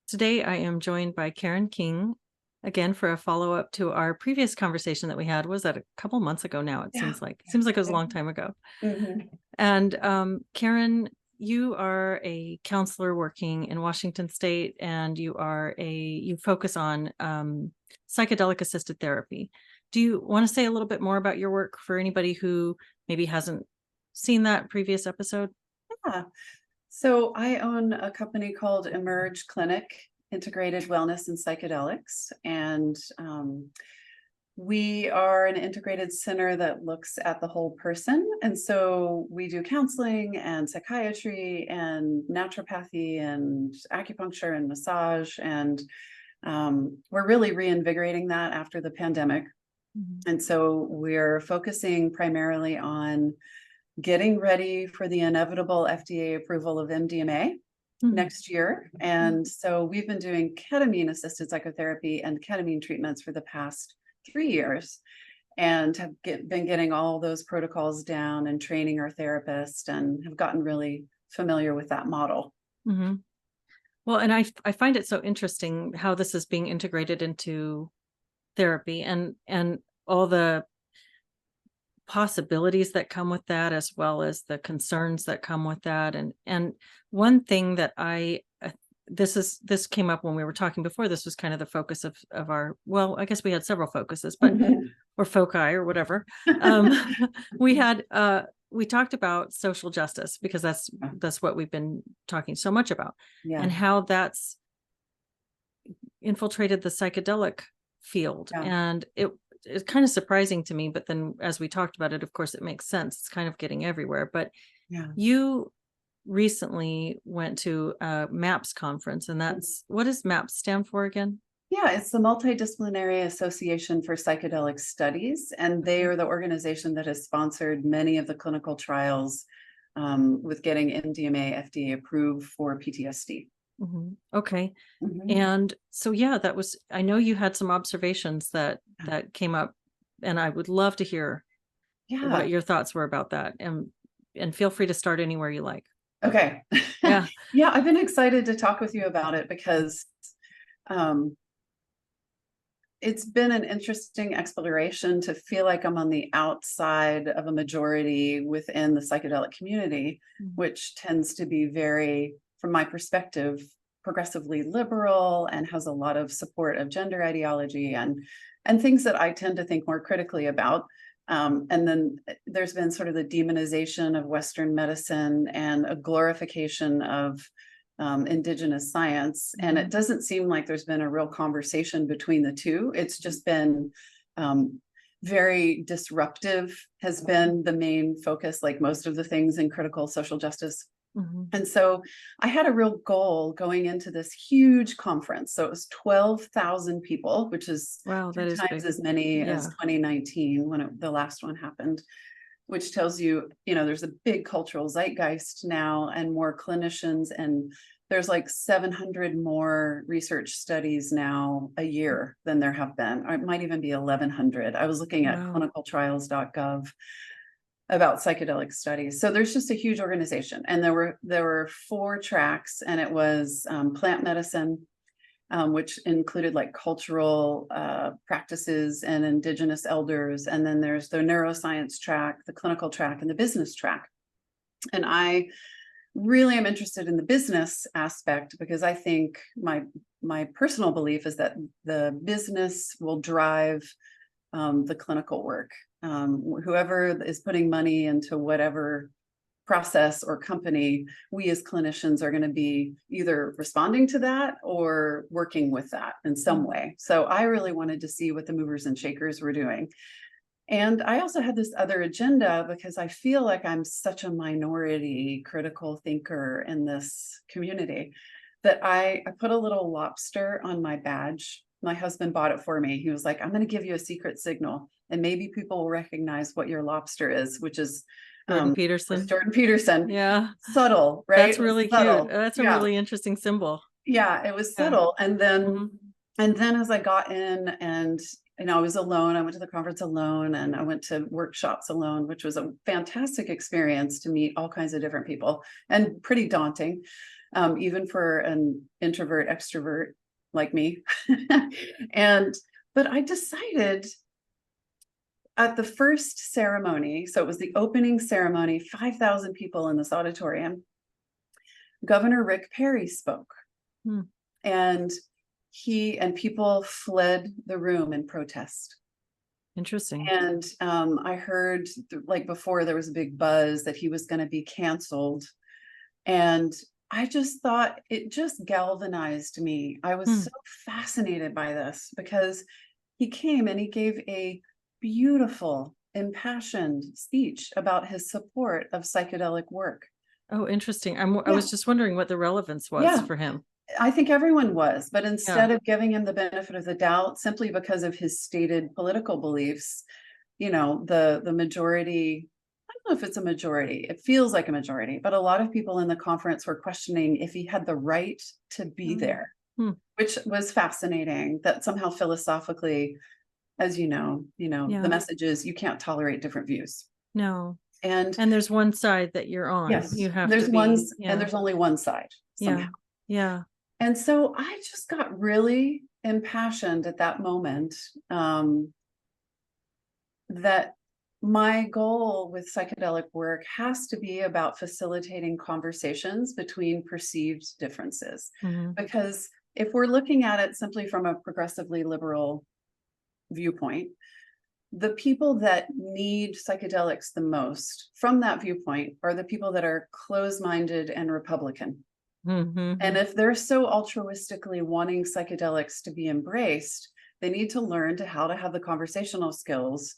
Today, I am joined by Karen King again for a follow-up to our previous conversation that we had. Was that a couple months ago now? It Yeah. seems like it was a long time ago. Mhm. And Karen, you are a counselor working in Washington State, and you focus on psychedelic assisted therapy. Do you want to say a little bit more about your work for anybody who maybe hasn't seen that previous episode? Yeah. So I own a company called Emerge Clinic, Integrated Wellness and Psychedelics. And we are an integrated center that looks at the whole person. And so we do counseling and psychiatry and naturopathy and acupuncture and massage. And we're really reinvigorating that after the pandemic. Mhm. And so we're focusing primarily on getting ready for the inevitable FDA approval of MDMA Mhm. next year. And so we've been doing ketamine assisted psychotherapy and ketamine treatments for the past 3 years and have been getting all those protocols down and training our therapist and have gotten really familiar with that model. Mhm. Well, and I find it so interesting how this is being integrated into therapy and all the possibilities that come with that, as well as the concerns that come with that. And one thing that this came up when we were talking before. This was kind of the focus of our, well, I guess we had several focuses, but or foci or whatever. Um, we talked about social justice because that's what we've been talking so much about, Yeah. and how that's infiltrated the psychedelic field. Yeah. And it's kind of surprising to me, but then as we talked about it, of course it makes sense. It's kind of getting everywhere. But Yeah. you recently went to a MAPS conference, and what does MAPS stand for again? Yeah, it's the Multidisciplinary Association for Psychedelic Studies, and they Okay. are the organization that has sponsored many of the clinical trials with getting MDMA FDA approved for PTSD. Okay. Mhm. And so, yeah, I know you had some observations that came up, and I would love to hear what Yeah. your thoughts were about that. And feel free to start anywhere you like. Okay. Yeah. Yeah, I've been excited to talk with you about it because um, it's been an interesting exploration to feel like I'm on the outside of a majority within the psychedelic community, Mhm. which tends to be very, from my perspective, progressively liberal and has a lot of support of gender ideology and things that I tend to think more critically about. And then there's been sort of the demonization of Western medicine and a glorification of Indigenous science. And it Mhm. doesn't seem like there's been a real conversation between the two. It's just been um, very disruptive, has been the main focus, like most of the things in critical social justice. Mhm. And so I had a real goal going into this huge conference. So it was 12,000 people, which is Wow, three that is times big. as many as Yeah. 2019 when the last one happened, which tells you, there's a big cultural zeitgeist now and more clinicians, and there's like 700 more research studies now a year than there have been. Or it might even be 1,100. I was looking at Wow. clinicaltrials.gov about psychedelic studies. So there's just a huge organization, and there were 4 tracks, and it was plant medicine, which included like cultural practices and Indigenous elders. And then there's the neuroscience track, the clinical track, and the business track. And I really am interested in the business aspect because I think my personal belief is that the business will drive the clinical work. Whoever is putting money into whatever process or company, we as clinicians are going to be either responding to that or working with that in some Mhm. way. So I really wanted to see what the movers and shakers were doing. And I also had this other agenda because I feel like I'm such a minority critical thinker in this community that I put a little lobster on my badge. My husband bought it for me. He was like, I'm going to give you a secret signal, and maybe people will recognize what your lobster is, which is Jordan was Peterson. Jordan Peterson. Yeah. Subtle, right? That's It was really cute. subtle. That's a Yeah. really interesting symbol. Yeah, it was Yeah. subtle. And then Mhm. as I got in and I was alone, I went to the conference alone and I went to workshops alone, which was a fantastic experience to meet all kinds of different people and pretty daunting. even for an introvert extrovert like me. But I decided at the first ceremony, so it was the opening ceremony, 5,000 people in this auditorium, Governor Rick Perry spoke. Hmm. And people fled the room in protest. Interesting. And I heard, like before, there was a big buzz that he was going to be canceled. And I just thought it just galvanized me. I was so fascinated by this because he came and he gave a beautiful, impassioned speech about his support of psychedelic work. Oh, interesting. I was just wondering what the relevance was for him. I think everyone was, but Yeah. instead of giving him the benefit of the doubt simply because of his stated political beliefs, you know, the majority, I don't know if it's a majority, it feels like a majority, but a lot of people in the conference were questioning if he had the right to be there, which was fascinating. That somehow philosophically, as you know, the message is you can't tolerate different views. No. And there's one side that you're on. yes, You have there's to be, one, and there's only one side somehow. Yeah. And so I just got really impassioned at that moment, that my goal with psychedelic work has to be about facilitating conversations between perceived differences. Because if we're looking at it simply from a progressively liberal viewpoint, the people that need psychedelics the most from that viewpoint are the people that are closed-minded and Republican. And if they're so altruistically wanting psychedelics to be embraced, they need to learn how to have the conversational skills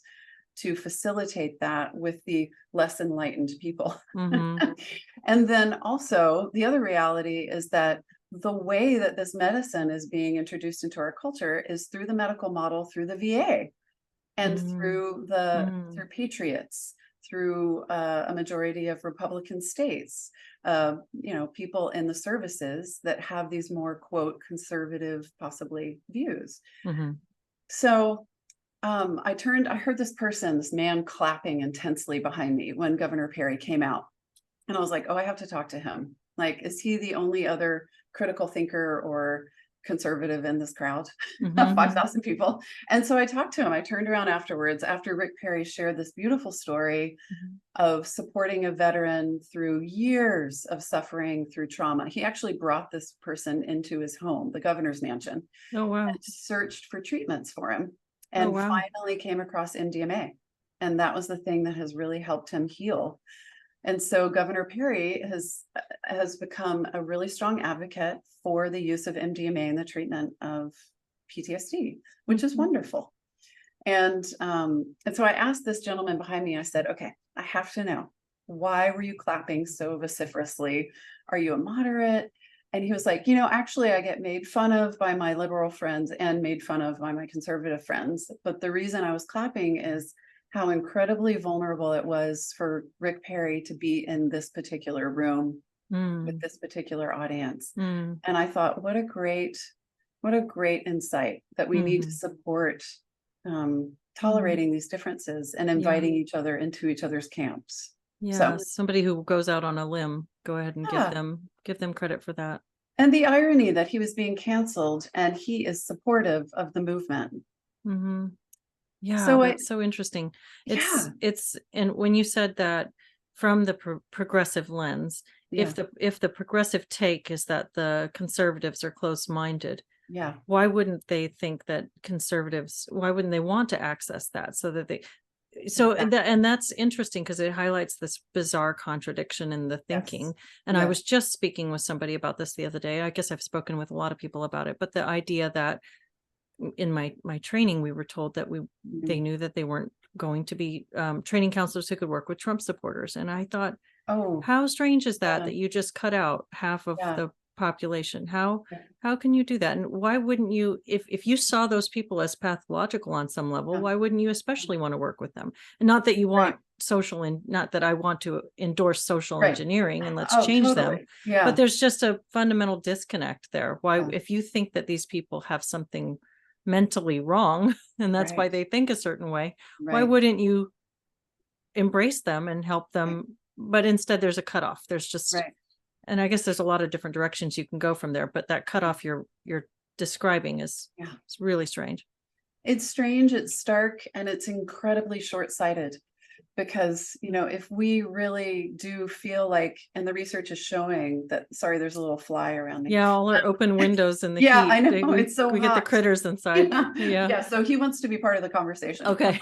to facilitate that with the less enlightened people. And then also the other reality is that the way that this medicine is being introduced into our culture is through the medical model, through the VA, and through patriots, through a majority of Republican states, people in the services that have these more, quote, conservative, possibly, views. So I heard this man clapping intensely behind me when Governor Perry came out. And I was like, oh, I have to talk to him. Like, is he the only other critical thinker or conservative in this crowd of 5,000 people? And so I talked to him. I turned around afterwards, after Rick Perry shared this beautiful story of supporting a veteran through years of suffering through trauma. He actually brought this person into his home, the governor's mansion. Oh, wow. And searched for treatments for him, and finally came across MDMA. And that was the thing that has really helped him heal. And so Governor Perry has become a really strong advocate for the use of MDMA in the treatment of PTSD, which is wonderful. And so I asked this gentleman behind me, I said, okay, I have to know, why were you clapping so vociferously? Are you a moderate? And he was like, actually, I get made fun of by my liberal friends and made fun of by my conservative friends. But the reason I was clapping is how incredibly vulnerable it was for Rick Perry to be in this particular room with this particular audience. And I thought, what a great insight that we need to support tolerating these differences and inviting each other into each other's camps. Yeah, so somebody who goes out on a limb, go ahead and give them credit for that. And the irony that he was being canceled and he is supportive of the movement. Yeah, so that's so interesting. It's and when you said that from the progressive lens, if the progressive take is that the conservatives are closed-minded, why wouldn't they think that conservatives, why wouldn't they want to access that so that they and that's interesting because it highlights this bizarre contradiction in the thinking. And I was just speaking with somebody about this the other day. I guess I've spoken with a lot of people about it, but the idea that in my training, we were told that they knew that they weren't going to be training counselors who could work with Trump supporters. And I thought, how strange is that you just cut out half of the population? How can you do that? And why wouldn't you, if you saw those people as pathological on some level, why wouldn't you especially want to work with them? And not that you want social, and not that I want to endorse social engineering and let's change them, but there's just a fundamental disconnect there. Why, if you think that these people have something mentally wrong and that's why they think a certain way, why wouldn't you embrace them and help them? But instead there's a cutoff. There's just And I guess there's a lot of different directions you can go from there, but that cutoff you're describing is Yeah. it's really strange. It's strange, it's stark, and it's incredibly short-sighted. Because, if we really do feel like, and the research is showing that, sorry, there's a little fly around me. Yeah, all our open windows in the Yeah, heat. I know, it's so we get the hot. critters inside. Yeah, Yeah. yeah, so he wants to be part of the conversation. Okay.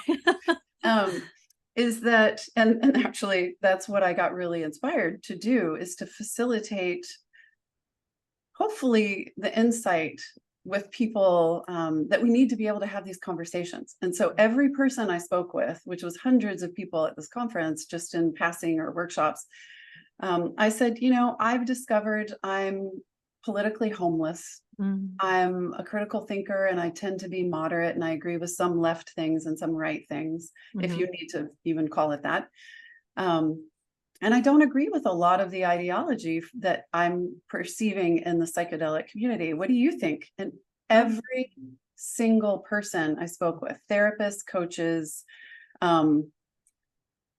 Is that, and actually, that's what I got really inspired to do, is to facilitate, hopefully, the insight with people, that we need to be able to have these conversations. And so every person I spoke with, which was hundreds of people at this conference, just in passing or workshops, I said, I've discovered I'm politically homeless. Mm, I'm a critical thinker, and I tend to be moderate, and I agree with some left things and some right things, if mhm. you need to even call it that. And I don't agree with a lot of the ideology that I'm perceiving in the psychedelic community. What do you think? And every single person I spoke with, therapists, coaches, um,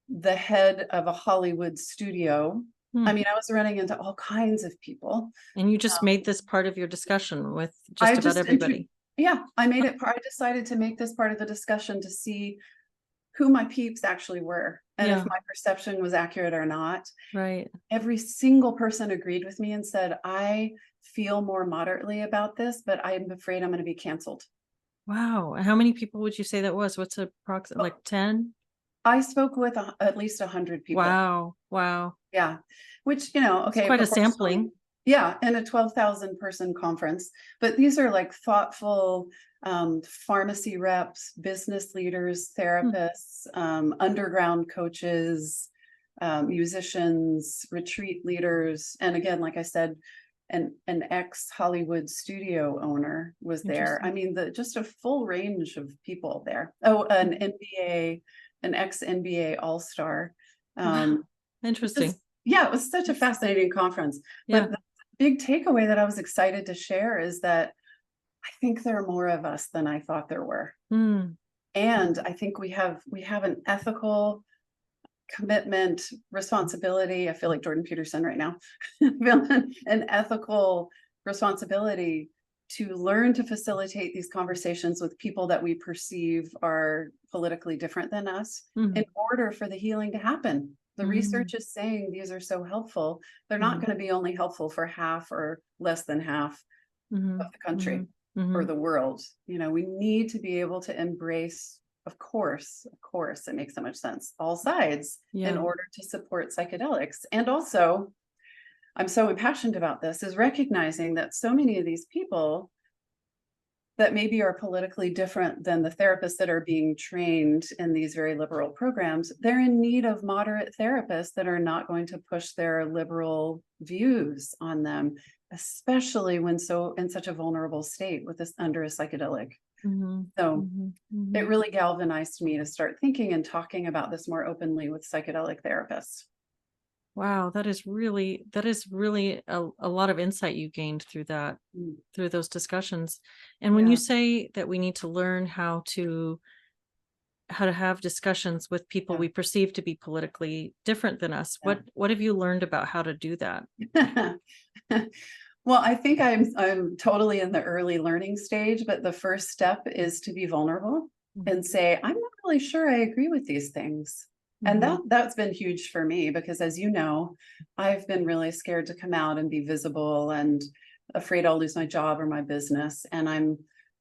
the head of a Hollywood studio. I Hmm. mean, I was running into all kinds of people. And you just made this part of your discussion with I just about just, everybody. yeah, I made it, I decided to make this part of the discussion to see who my peeps actually were, and if Yeah, my perception was accurate or not. right. Every single person agreed with me and said, I feel more moderately about this, but I'm afraid I'm going to be canceled. Wow. And how many people would you say that was? What's approximate, like 10? I spoke with at least 100 people. Wow. Wow. Yeah. Which, It's okay, quite a proportionally, sampling. yeah, in a 12,000 person conference. But these are like thoughtful pharmacy reps, business leaders, Hmm. therapists, underground coaches, musicians, retreat leaders. And again, like I said, an ex-Hollywood studio owner was there. I Interesting. mean, just a full range of people there. Oh, an Mhm. NBA, an ex-NBA all-star. Wow. Um, Interesting. just, yeah, it was such a fascinating conference. Yeah. But the big takeaway that I was excited to share is that I think there are more of us than I thought there were. Mm. And I think we have an ethical commitment, responsibility. I feel like Jordan Peterson right now. An ethical responsibility to learn to facilitate these conversations with people that we perceive are politically different than us, in Mm. order for the healing to happen. The Mm. research is saying these are so helpful. They're not Mm. going to be only helpful for half or less than half of Mhm. the country Mhm. or Mhm. the world. We need to be able to embrace, of course, it makes so much sense, all sides, in Yeah. order to support psychedelics. And also, I'm so impassioned about this, is recognizing that so many of these people that maybe are politically different than the therapists that are being trained in these very liberal programs, they're in need of moderate therapists that are not going to push their liberal views on them, especially when in such a vulnerable state with this under a psychedelic. Mhm. So Mhm. it Mhm. really galvanized me to start thinking and talking about this more openly with psychedelic therapists. Wow, that is really a lot of insight you gained Mm, through those discussions. And when you yeah, say that we need to learn how to have discussions with people yeah, we perceive to be politically different than us, yeah. what have you learned about how to do that? Well, I think I'm totally in the early learning stage, but the first step is to be vulnerable Mhm. and say, I'm not really sure I agree with these things. And Mhm. that's been huge for me because, as you know, I've been really scared to come out and be visible and afraid I'll lose my job or my business. And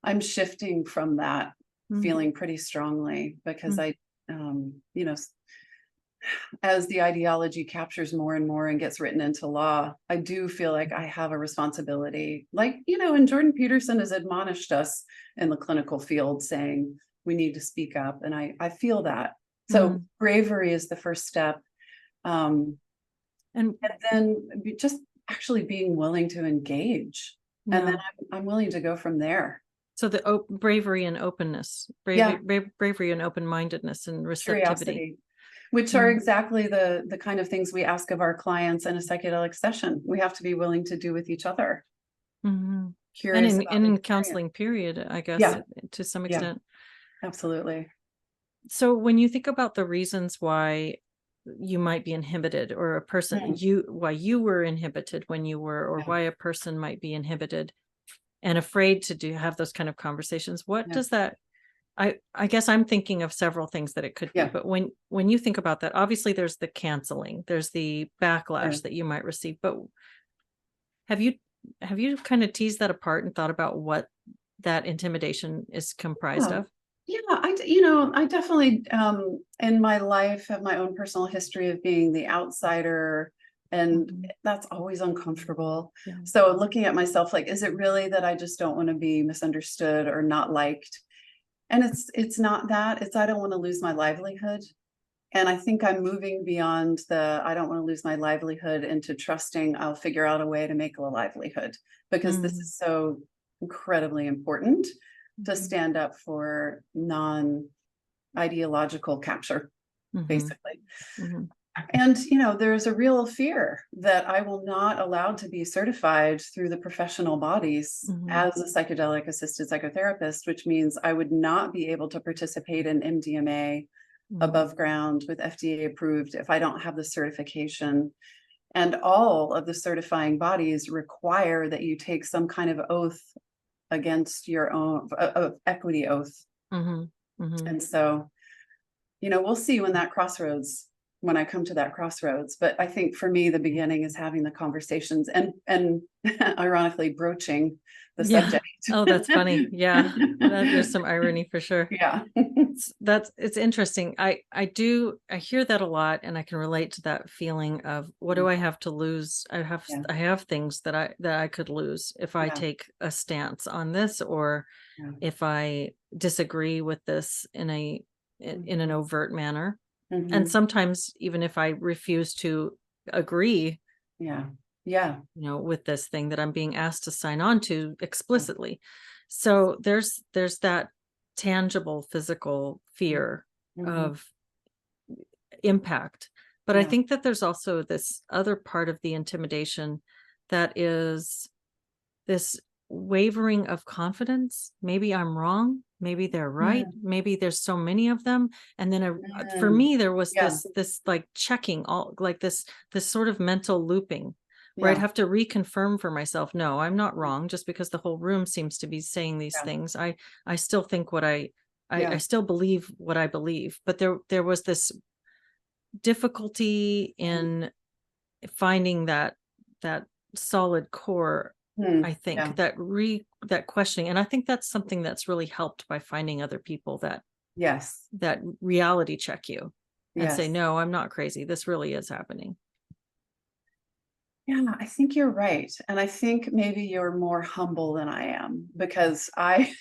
I'm shifting from that Mm. feeling pretty strongly because Mm. I as the ideology captures more and more and gets written into law, I do feel like I have a responsibility. Like, and Jordan Peterson has admonished us in the clinical field saying we need to speak up. And I feel that. So Mm. bravery is the first step. Um, And and then just actually being willing to engage. And then yeah. I'm willing to go from there. So the bravery and openness, Yeah, bravery and open-mindedness and receptivity. curiosity. Which are Mm. exactly the kind of things we ask of our clients in a psychedelic session. We have to be willing to do with each other. Mhm. And Curious about the in experience. counseling period, I guess, Yeah, to some yeah, extent. absolutely. So when you think about the reasons why you might be inhibited, or a person, Mm, why you were inhibited when you were, or yeah, why a person might be inhibited and afraid to have those kind of conversations. What yeah, does that, I guess I'm thinking of several things that it could be, yeah, but when you think about that, obviously there's the canceling, there's the yeah. backlash that you might receive, but have you kind of teased that apart and thought about what that intimidation is comprised Yeah. of? Yeah, you know, I definitely in my life have my own personal history of being the outsider, and Mhm. that's always uncomfortable. Yeah. So looking at myself like, is it really that I just don't want to be misunderstood or not liked? And it's not that, it's I don't want to lose my livelihood. And I think I'm moving beyond the I don't want to lose my livelihood into trusting I'll figure out a way to make a livelihood, because this Mm. is so incredibly important to Mhm. stand up for non ideological capture, Mhm. basically. Mhm. And, you know, there's a real fear that I will not allowed to be certified through the professional bodies Mhm. as a psychedelic assisted psychotherapist, which means I would not be able to participate in MDMA Mhm. above ground with FDA approved if I don't have the certification. And all of the certifying bodies require that you take some kind of oath against your own equity oath. Mhm. Mhm. And so, you know, we'll see when that crossroads, when I come to that crossroads. But I think for me, the beginning is having the conversations and ironically broaching the Yeah. subject. Oh, that's funny. Yeah. There's some irony for sure. Yeah. It's interesting. I hear that a lot, and I can relate to that feeling of, what do I have to lose? Yeah. I have things that I could lose if I Yeah. take a stance on this, or Yeah. if I disagree with this in an Mhm. overt manner. And Mhm. sometimes even if I refuse to agree, Yeah. Yeah. with this thing that I'm being asked to sign on to explicitly. So there's that tangible physical Yeah. fear Mhm. of impact. But I Yeah. think that there's also this other part of the intimidation that is this wavering of confidence. Maybe I'm wrong. Maybe they're right. Mm, Maybe there's so many of them. And then for mm. me, there was Yeah. this like checking, all like this sort of mental looping, where I'd Yeah. have to reconfirm for myself, no, I'm not wrong. Just because the whole room seems to be saying these Yeah. things, I still think I Yeah. still believe what I believe. But there was this difficulty Mhm. in finding that solid core, I Mm. think, Yeah. that questioning. And I think that's something that's really helped by finding other people Yes. that reality check you and say, Yes. no, I'm not crazy, this really is happening. Yeah, I think you're right. And I think maybe you're more humble than I am, because I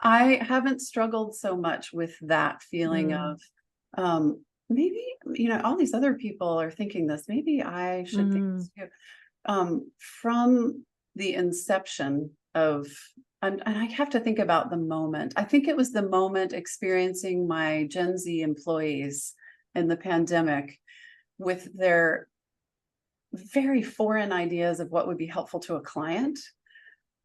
I haven't struggled so much with that feeling Mm, of maybe, you know, all these other people are thinking this. Maybe I should think mm, this too. From the inception of, and I have to think about the moment. I think it was the moment experiencing my Gen Z employees in the pandemic with their very foreign ideas of what would be helpful to a client.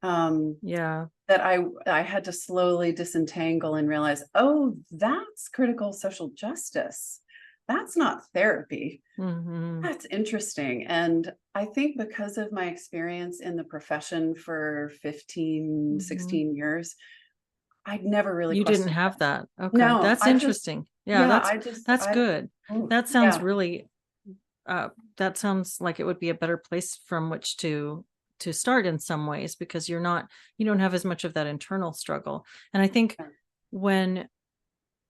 Um, yeah. that I had to slowly disentangle and realize, oh, that's critical social justice. That's not therapy. Hmm. That's interesting. And I think because of my experience in the profession for 15, Hmm. 16 years, I'd never really You didn't questioned have that. that. Okay, No, that's I just, interesting. Yeah, yeah, that's good. That sounds yeah, really uh that sounds like it would be a better place from which to start in some ways, because you don't have as much of that internal struggle. And I think yeah,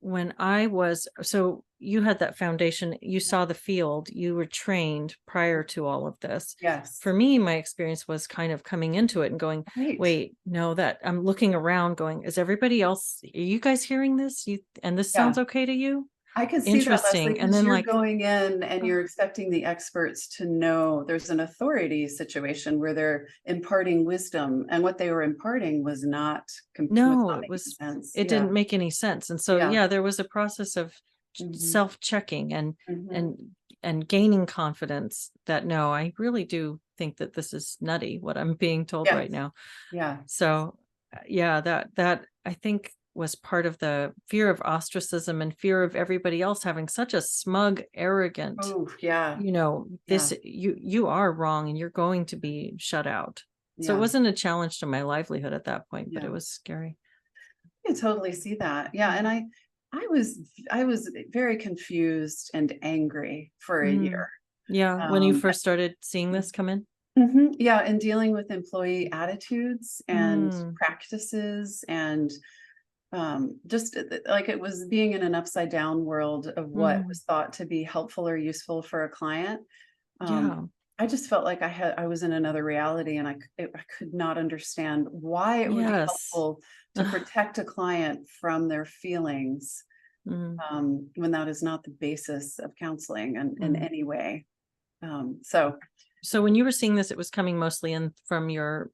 when I was, so you had that foundation, you saw the field, you were trained prior to all of this. For yes, me, my experience was kind of coming into it and going, right. wait, no, that I'm looking around going, is everybody else, are you guys hearing this? And this Yeah. sounds okay to you? I could see that, Leslie, Interesting. And because then you're like, going in and oh, you're expecting the experts to know there's an authority situation where they're imparting wisdom, and what they were imparting was was no, not making sense. it Yeah, didn't make any sense. And so, yeah. yeah, there was a process of Mhm, self-checking mhm. and gaining confidence that, no, I really do think that this is nutty what I'm being told right Yes, now. yeah, So, yeah, that I think was part of the fear of ostracism and fear of everybody else having such a smug, arrogant, Oh, yeah, yeah, this, you are wrong and you're going to be shut out. So it yeah, wasn't a challenge to my livelihood at that point, but yeah. it was scary. I can totally see that. Yeah, and I was very confused and angry for a Mm. year. Yeah, when you Um, first started seeing this come in. yeah, and dealing with employee attitudes and Mm. practices and just like it was being in an upside down world of what Mm. was thought to be helpful or useful for a client. Um, Yeah. I just felt like I was in another reality, and I could not understand why it would be Yes. helpful to protect a client from their feelings, Mm. when that is not the basis of counseling and in Mm. any way. So So when you were seeing this, it was coming mostly in from your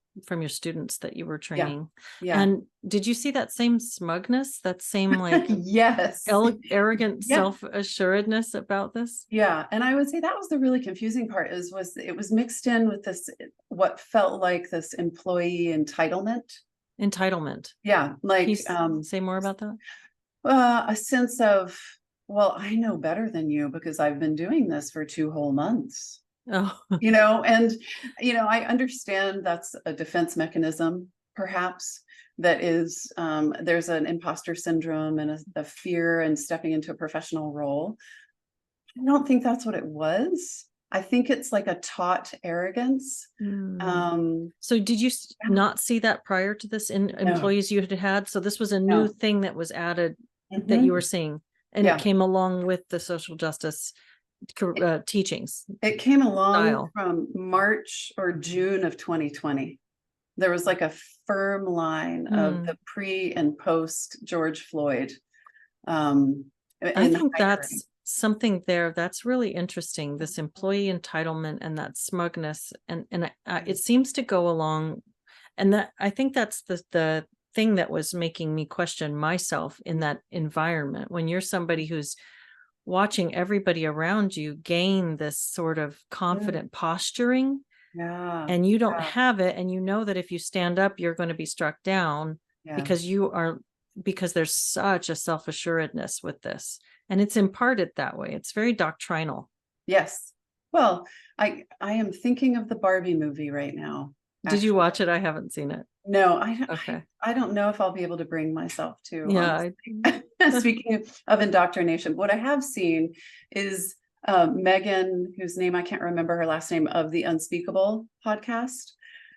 students that you were yeah, training. yeah, And did you see that same smugness, that same like yes, arrogant yeah. self-assuredness about this? Yeah, and I would say that was the really confusing part was it was mixed in with this what felt like this employee entitlement. Entitlement. Yeah, Can you like say more about that? a sense of, well, I know better than you because I've been doing this for 2 whole months. Oh, And I understand that's a defense mechanism, perhaps, that is there's an imposter syndrome and a fear and stepping into a professional role. I don't think that's what it was. I think it's like a taught arrogance. mm. Um, So did you yeah, not see that prior to this in no, employees you had had? So this was a new no. thing that was added that you were Mhm. seeing, and it Yeah. came along with the social justice teachings It came along style. from March or June of 2020. There was like a firm line of Mm. the pre and post George Floyd um, I in think hiring. that's something there that's really interesting, this employee entitlement and that smugness, and it seems to go along, and that I think that's the thing that was making me question myself in that environment. When you're somebody who's watching everybody around you gain this sort of Mm, confident posturing, yeah, and you don't yeah, have it, and you know that if you stand up you're going to be struck down yeah. because because there's such a self-assuredness with this, and it's imparted that way. It's very doctrinal. Yes. Well, I am thinking of the Barbie movie right now, Did you actually. watch it? I haven't seen it. No, Okay. I don't know if I'll be able to bring myself to, Yeah. honestly. Speaking of indoctrination, what I have seen is Megan, whose name I can't remember her last name, of the Unspeakable podcast.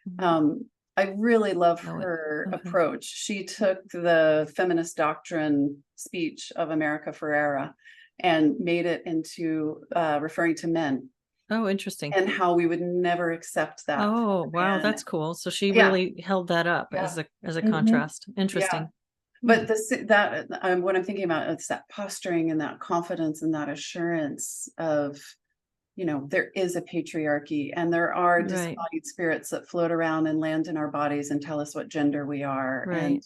Mhm. Um, I really love Know it. her Okay. approach. She took the feminist doctrine speech of America Ferrera and made it into referring to men Oh, interesting. and how we would never accept that from Oh, a wow, man. that's cool. So she Yeah, really held that up yeah. as a Mhm. contrast. Yeah. Interesting. Hmm. But that what I'm thinking about is that posturing and that confidence and that assurance of, there is a patriarchy and there are Right. disembodied spirits that float around and land in our bodies and tell us what gender we are. And,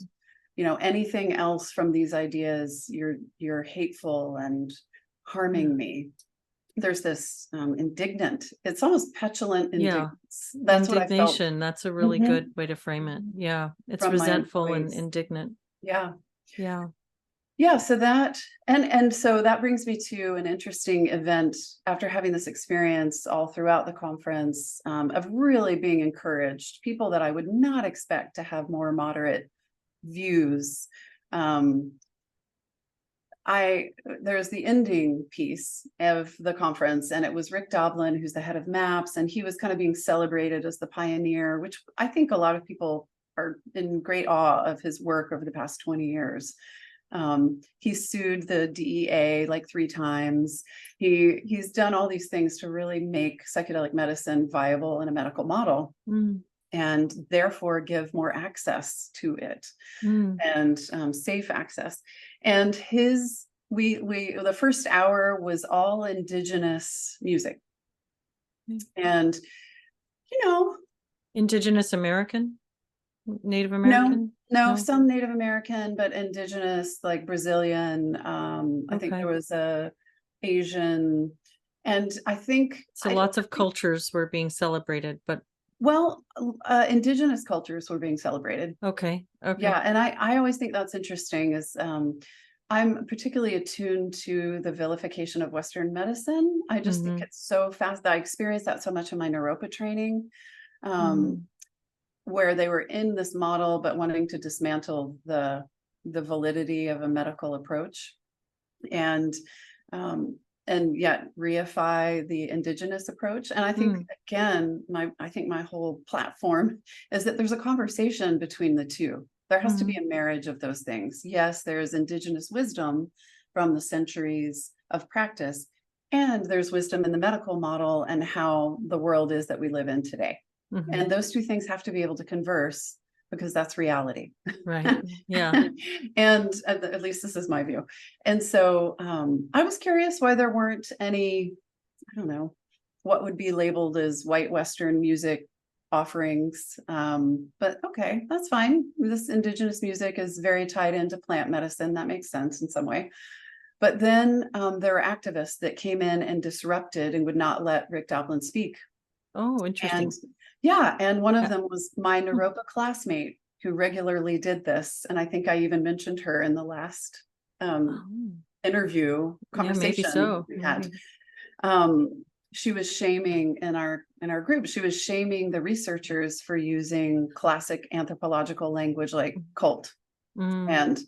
Right. anything else from these ideas, you're hateful and Yeah. harming me. There's this indignant, it's almost petulant Yeah. indignance. That's what I felt. Indignation, that's a really Mhm. good way to frame it. Yeah, it's From my resentful and employees. indignant. Yeah. Yeah. Yeah, so that and so that brings me to an interesting event after having this experience all throughout the conference, of really being encouraged, people that I would not expect to have more moderate views. Um, there's the ending piece of the conference, and it was Rick Doblin, who's the head of MAPS, and he was kind of being celebrated as the pioneer, which I think a lot of people are in great awe of his work over the past 20 years. He sued the DEA like 3 times. He's done all these things to really make psychedelic medicine viable in a medical model Mm, and therefore give more access to it mm, and safe access. And we the first hour was all Indigenous music, mm. and you know, Indigenous American? Native no, American? no, No? some Native American, but Indigenous, like Brazilian. I think there Okay. was a Asian, and I think So I don't lots of think, cultures were being celebrated, but Well, Indigenous cultures were being celebrated. Okay. Okay. Yeah, and I always think that's interesting is, I'm particularly attuned to the vilification of Western medicine. I just think Mm-hmm. it's so fast that I experienced that so much in my Naropa training, Mm-hmm. where they were in this model, but wanting to dismantle the validity of a medical approach. And um, and yet reify the indigenous approach. And I think again, I think my whole platform is that there's a conversation between the two. There has to Mm-hmm. be a marriage of those things. Yes, there's indigenous wisdom from the centuries of practice, and there's wisdom in the medical model and how the world is that we live in today. Mm-hmm. And those two things have to be able to converse because that's reality. Right. Yeah. And at least this is my view. And so I was curious why there weren't any, I don't know, what would be labeled as white Western music offerings. But okay, that's fine. This indigenous music is very tied into plant medicine. That makes sense in some way. But then there were activists that came in and disrupted and would not let Rick Doblin speak. Oh, And interesting. yeah, and one of Uh, them was my hmm. Naropa classmate who regularly did this. And I think I even mentioned her in the last um, Oh, interview yeah, maybe conversation so. we had. Maybe. She was shaming in our group, she was shaming the researchers for using classic anthropological language like cult. Mm, And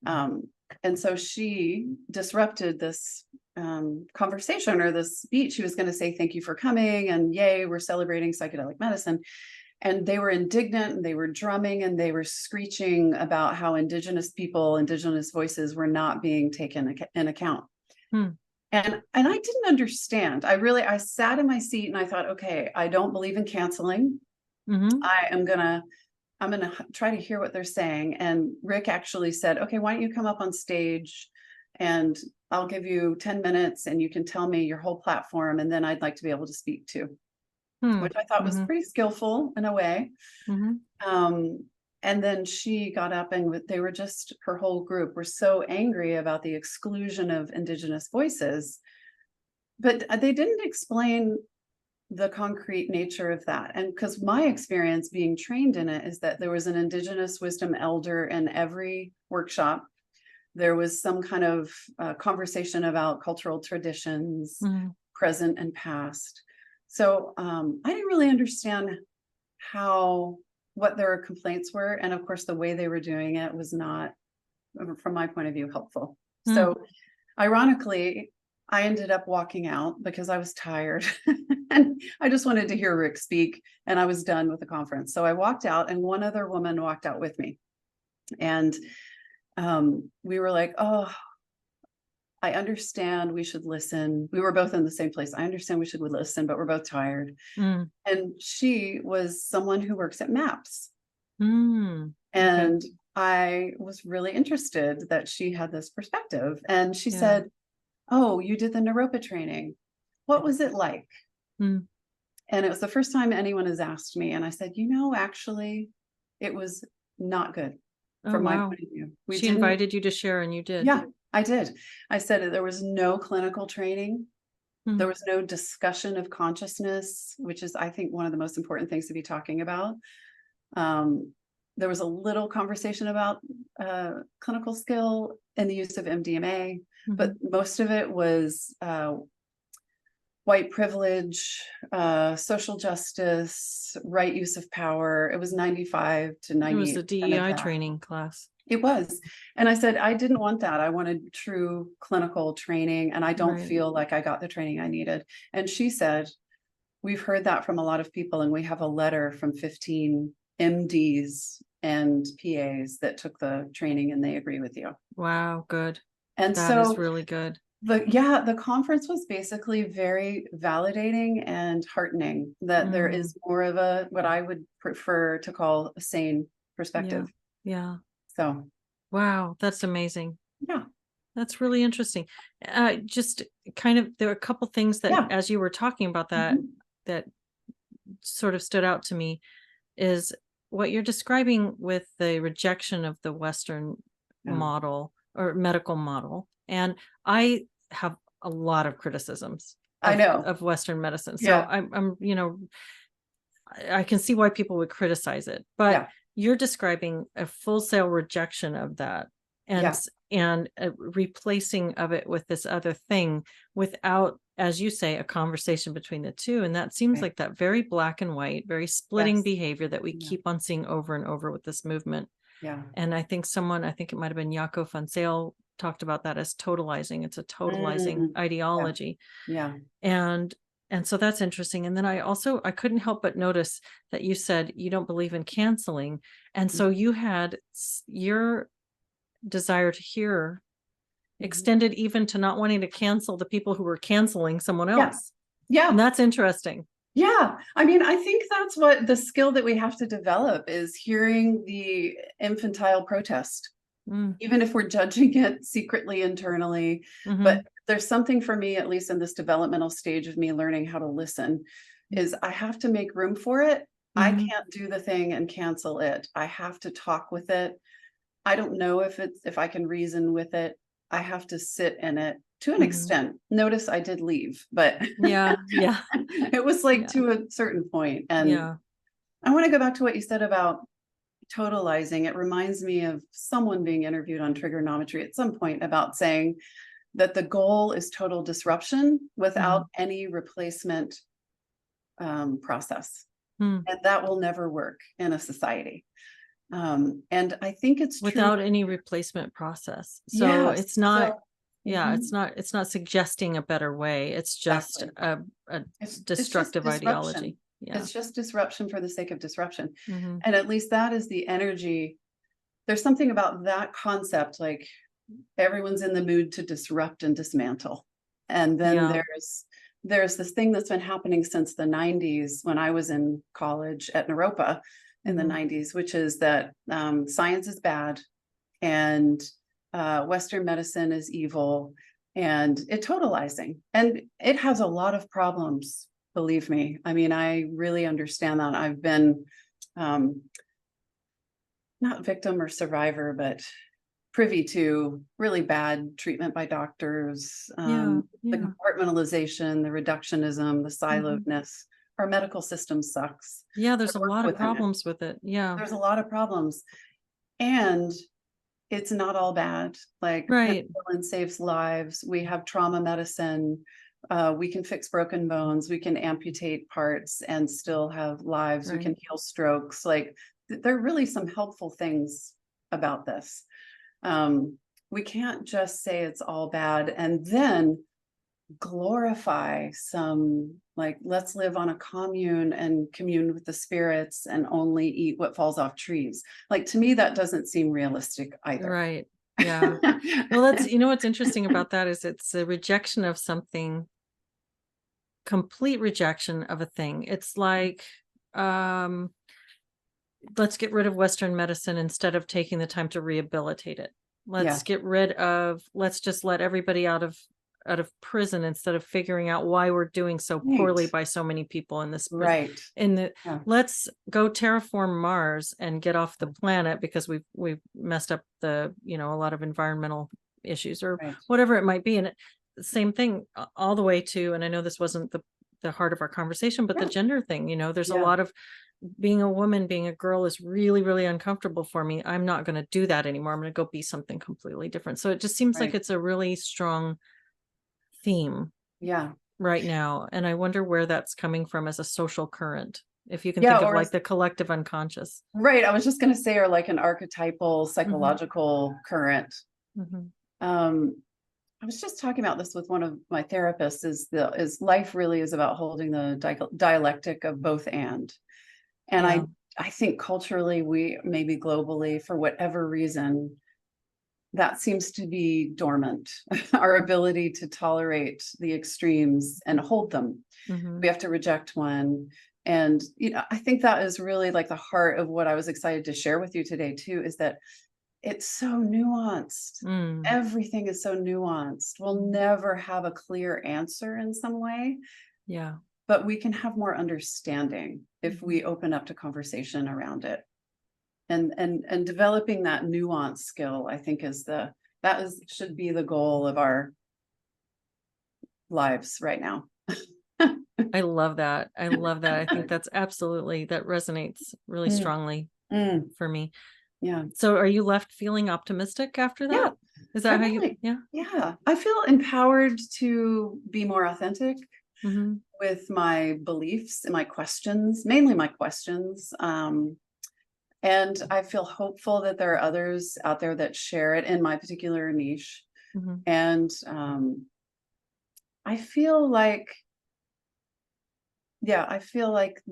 um, and so she disrupted this conversation or this speech. She was going to say, thank you for coming, and yay, we're celebrating psychedelic medicine. And they were indignant and they were drumming and they were screeching about how indigenous people, indigenous voices were not being taken in account. hmm. And I didn't understand. I sat in my seat and I thought, okay, I don't believe in canceling. Mm-hmm. I'm gonna try to hear what they're saying. And Rick actually said, okay, why don't you come up on stage and I'll give you 10 minutes and you can tell me your whole platform, and then I'd like to be able to speak too, Hmm. which I thought was Mm-hmm. pretty skillful in a way. Mm-hmm. Um, and then she got up and they were just, her whole group were so angry about the exclusion of indigenous voices, but they didn't explain the concrete nature of that. And because my experience being trained in it is that there was an indigenous wisdom elder in every workshop. There was some kind of conversation about cultural traditions, Mm-hmm. present and past. So I didn't really understand what their complaints were. And of course, the way they were doing it was not, from my point of view, helpful. Hmm. So ironically, I ended up walking out because I was tired and I just wanted to hear Rick speak, and I was done with the conference. So I walked out and one other woman walked out with me. And we were like, oh, I understand we should listen. We were both in the same place. I understand we should listen, but we're both tired. Mm. And she was someone who works at MAPS. Mm. Okay. And I was really interested that she had this perspective. And she Yeah. said, oh, you did the Naropa training. What was it like? Mm. And it was the first time anyone has asked me. And I said, actually, it was not good Oh, from my wow. point of view. We She didn't, invited you to share and you did. yeah, I did. I said that there was no clinical training. There Mm. was no discussion of consciousness, which is, I think, one of the most important things to be talking about. Um, there was a little conversation about clinical skill and the use of MDMA, but Mhm. most of it was white privilege, social justice, right use of power. It was 95 to It was the 98% of DEI that. training class. It was. And I said, I didn't want that. I wanted true clinical training, and I don't Right. feel like I got the training I needed. And she said, we've heard that from a lot of people, and we have a letter from 15 MDs and PAs that took the training and they agree with you. Wow, good. And That is so, really good. the conference was basically very validating and heartening that there Mm. is more of what I would prefer to call a sane Yeah. perspective. Yeah. So, Wow, that's amazing. yeah, That's really interesting. Just kind of, there were a couple things that, yeah. as you were talking about that, Mhm. that sort of stood out to me is what you're describing with the rejection of the Western Yeah, model or medical model. And I have a lot of criticisms I know. of Western medicine. So Yeah. I'm I can see why people would criticize it, but Yeah. you're describing a full sale rejection of that, and Yeah. and a replacing of it with this other thing without, as you say, a conversation between the two. And that seems Right. like that very black and white, very splitting Yes. behavior that we Yeah. keep on seeing over and over with this movement. Yeah. And I think it might have been Jaco van Zyl, talked about that as totalizing. It's a totalizing Mm, yeah. ideology. Yeah. And so that's interesting. And then I couldn't help but notice that you said you don't believe in canceling. And so you had your desire to hear Mhm. extended even to not wanting to cancel the people who were canceling someone Yeah. else. And Yeah. that's interesting. Yeah. I mean, I think that's what the skill that we have to develop is hearing the infantile protest, Mm, even if we're judging it secretly internally. hmm. But there's something for me, at least in this developmental stage of me learning how to listen, is I have to make room for it. I Hmm. can't do the thing and cancel it. I have to talk with it. I don't know if I can reason with it. I have to sit in it to an Hmm. extent. Notice I did leave, but Yeah. Yeah. it was like Yeah. to a certain point. And Yeah. I want to go back to what you said about totalizing. It reminds me of someone being interviewed on trigonometry at some point about saying that the goal is total disruption Hmm. without any replacement process. Hmm. And that will never work in a society. And I think it's true. Without any replacement process. So Yes. it's not, So yeah, mhm, it's not suggesting a better way. It's just exactly. a It's just destructive disruption. ideology. Yeah. It's just disruption for the sake of disruption. Hmm. And at least that is the energy. There's something about that concept, like everyone's in the mood to disrupt and dismantle. And then Yeah. there's this thing that's been happening since the 90s when I was in college at Naropa in the Hmm. 90s, which is that science is bad and Western medicine is evil and it totalizing. And it has a lot of problems, believe me. I mean, I really understand that. I've been um, not victim or survivor, but privy to really bad treatment by doctors, Yeah. the Yeah. compartmentalization, the reductionism, the Hmm. siloedness. Our medical system sucks. Yeah. I There's a work lot of within it. problems with it. Yeah. There's a lot of problems. And it's not all bad. Like Right. penicillin saves lives. We have trauma medicine. We can fix broken bones. We can amputate parts and still have lives. We can Right. heal strokes. Like there are really some helpful things about this. We can't just say it's all bad and then glorify some, like, let's live on a commune and commune with the spirits and only eat what falls off trees. Like, to me, that doesn't seem realistic either. Right. Yeah. Well, what's interesting about that is it's a rejection of something, complete rejection of a thing. It's like, um, let's get rid of Western medicine instead of taking the time to rehabilitate it. Yeah, Let's just let everybody out of prison instead of figuring out why we're doing so right, poorly by so many people in this right. in the Yeah, let's go terraform Mars and get off the yeah, planet because we've messed up a lot of environmental issues or right, whatever it might be. And same thing all the way to, and I know this wasn't the heart of our conversation, but the yeah, gender thing, there's a yeah, lot of being a woman, being a girl is really, really uncomfortable for me. I'm not going to do that anymore. I'm going to go be something completely different. So it just seems like right. it's a really strong theme Yeah, right now. And I wonder where that's coming from as a social current, if you can yeah. think of Or like the collective unconscious. right. I was just going to say, or like an archetypal Hmm. psychological current. Hmm. Um, I was just talking about this with one of my therapists is life really is about holding the dialectic of both and Yeah. I think culturally we maybe globally for whatever reason that seems to be dormant our ability to tolerate the extremes and hold them. Hmm. We have to reject one. And I think that is really like the heart of what I was excited to share with you today too, is that it's so nuanced. Mm. Everything is so nuanced. We'll Mhm. never have a clear answer in some way, Yeah. but we can have more understanding if Hmm. we open up to conversation around it. And developing that nuance skill, I think should be the goal of our lives right now. I love that. I love that. I think that's absolutely, that resonates really Mm, strongly mm, for me. yeah. So are you left feeling optimistic after Yeah, that? Is I that how you, really, yeah? yeah. I feel empowered to be more authentic Hmm. with my beliefs and my questions, mainly my questions. And I feel hopeful that there are others out there that share it in my particular niche. Hmm. And I feel like, yeah, I feel like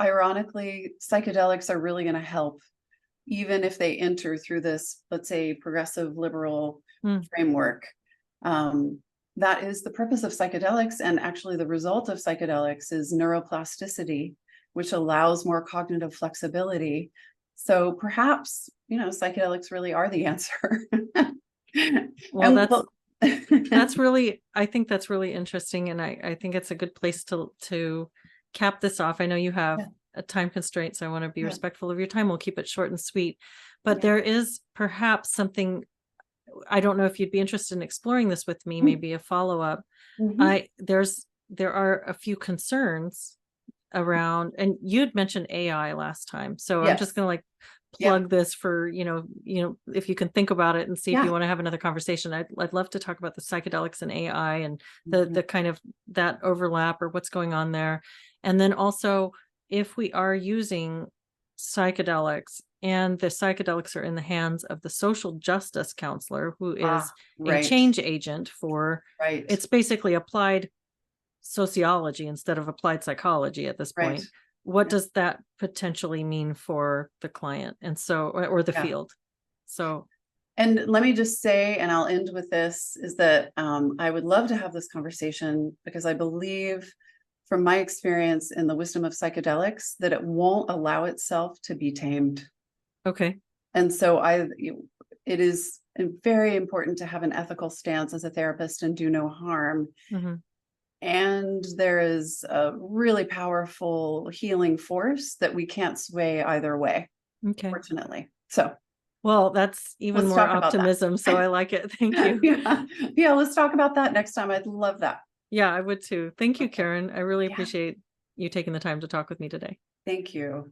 ironically, psychedelics are really going to help, even if they enter through this, let's say, progressive liberal Mm. framework. Um, that is the purpose of psychedelics. And actually, the result of psychedelics is neuroplasticity, which allows more cognitive flexibility. So perhaps, psychedelics really are the answer. Well, And well, that's really, I think that's really interesting. And I think it's a good place to cap this off. I know you have yeah, a time constraint, so I want to be yeah, respectful of your time. We'll keep it short and sweet. But yeah. there is perhaps something, I don't know if you'd be interested in exploring this with me, Mm, maybe a follow-up. mhm. There are a few concerns around, and you'd mentioned AI last time. So I'm just Yes. gonna like Yeah. plug this for, if you can think about it and see if you Yeah. want to have another conversation. I'd love to talk about the psychedelics and AI and Mhm. the kind of that overlap or what's going on there. And then also, if we are using psychedelics and the psychedelics are in the hands of the social justice counselor, who is Ah, a right. change agent for, Right. it's basically applied sociology instead of applied psychology at this Right. point. What Yeah. does that potentially mean for the client and so, or the Yeah. field? So, And let me just say, and I'll end with this, is that I would love to have this conversation because I believe from my experience in the wisdom of psychedelics that it won't allow itself to be tamed. okay. And so it is very important to have an ethical stance as a therapist and do no harm. Hmm. And there is a really powerful healing force that we can't sway either way, Okay. fortunately. So Well, that's even let's more talk about that. optimism. So I like it. Thank you. Yeah. Yeah, let's talk about that next time. I'd love that. Yeah, I would too. Thank you, Okay. Karen. I really Yeah. appreciate you taking the time to talk with me today. Thank you.